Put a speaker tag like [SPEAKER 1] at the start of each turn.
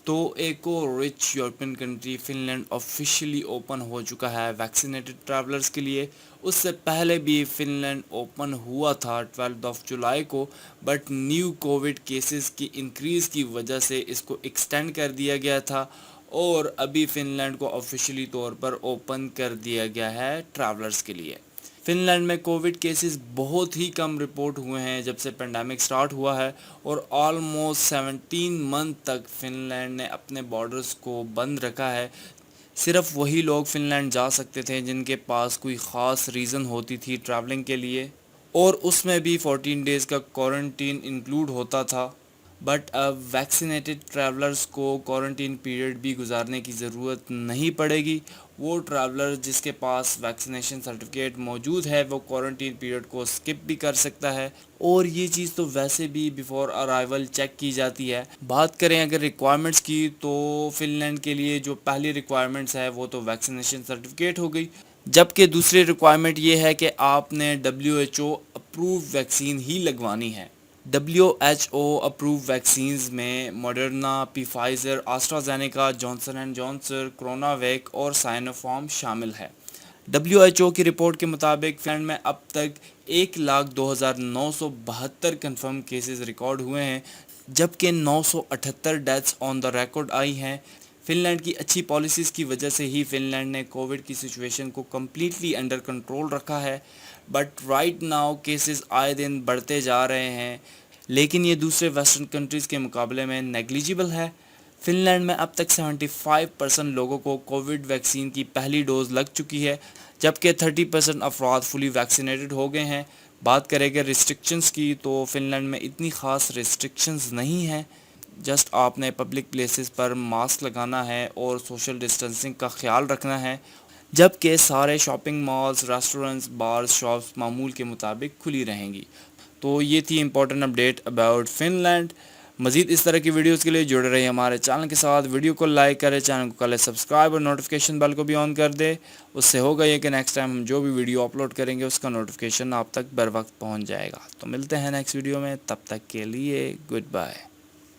[SPEAKER 1] تو ایک اور rich European country Finland officially open ہو چکا ہے ویکسینیٹڈ ٹریولرز کے لیے. اس سے پہلے بھی فن لینڈ اوپن ہوا تھا 12 جولائی کو، بٹ نیو کووڈ کیسز کی انکریز کی وجہ سے اس کو ایکسٹینڈ کر دیا گیا تھا، اور ابھی فن لینڈ کو آفیشلی طور پر اوپن کر دیا گیا ہے ٹریولرز کے لیے. فن لینڈ میں کووڈ کیسز بہت ہی کم رپورٹ ہوئے ہیں جب سے پینڈیمک سٹارٹ ہوا ہے، اور آلموسٹ 17 منتھ تک فن لینڈ نے اپنے بارڈرز کو بند رکھا ہے. صرف وہی لوگ فن لینڈ جا سکتے تھے جن کے پاس کوئی خاص ریزن ہوتی تھی ٹریولنگ کے لیے، اور اس میں بھی 14 ڈیز کا کوارنٹین انکلوڈ ہوتا تھا. بٹ اب ویکسینیٹڈ ٹریولرز کو کوارنٹین پیریڈ بھی گزارنے کی ضرورت نہیں پڑے گی. وہ ٹریولر جس کے پاس ویکسینیشن سرٹیفکیٹ موجود ہے وہ کوارنٹین پیریڈ کو سکپ بھی کر سکتا ہے، اور یہ چیز تو ویسے بھی بیفور ارائیول چیک کی جاتی ہے. بات کریں اگر ریکوائرمنٹس کی تو فن لینڈ کے لیے جو پہلی ریکوائرمنٹس ہے وہ تو ویکسینیشن سرٹیفکیٹ ہو گئی، جبکہ دوسری ریکوائرمنٹ یہ ہے کہ آپ نے WHO اپروو ویکسین ہی لگوانی ہے. WHO اپروو ویکسینز میں Moderna, Pfizer, AstraZeneca, Johnson and Johnson, CoronaVac اور سائنوفارم شامل ہے. WHO کی رپورٹ کے مطابق فن لینڈ میں اب تک 1,02,972 کنفرم کیسز ریکارڈ ہوئے ہیں، جبکہ 978 ڈیتھس آن دا ریکارڈ آئی ہیں. فن لینڈ کی اچھی پالیسیز کی وجہ سے ہی فن لینڈ نے کووڈ کی سچویشن کو کمپلیٹلی انڈر کنٹرول رکھا ہے، بٹ رائٹ ناؤ کیسز آئے دن بڑھتے جا رہے ہیں، لیکن یہ دوسرے ویسٹرن کنٹریز کے مقابلے میں نیگلیجیبل ہے. فن لینڈ میں اب تک 75% لوگوں کو کووڈ ویکسین کی پہلی ڈوز لگ چکی ہے، جبکہ 30% افراد فلی ویکسینیٹڈ ہو گئے ہیں. بات کریں گے ریسٹرکشنز کی تو فن لینڈ میں اتنی خاص ریسٹرکشنز نہیں ہیں. جسٹ آپ نے پبلک پلیسز پر ماسک لگانا ہے اور سوشل ڈسٹنسنگ کا خیال رکھنا ہے، جبکہ سارے shopping malls, restaurants, bars, shops معمول کے مطابق کھلی رہیں گی. تو یہ تھی important update about Finland. مزید اس طرح کی ویڈیوز کے لیے جڑے رہیے ہمارے چینل کے ساتھ. ویڈیو کو لائک کریں، چینل کو کریں سبسکرائب اور نوٹیفیکیشن بیل کو بھی آن کر دے. اس سے ہوگا یہ کہ نیکسٹ ٹائم ہم جو بھی ویڈیو اپلوڈ کریں گے اس کا نوٹیفیکیشن آپ تک بر وقت پہنچ جائے گا. تو ملتے ہیں نیکسٹ ویڈیو میں، تب تک کے لیے گڈ بائے.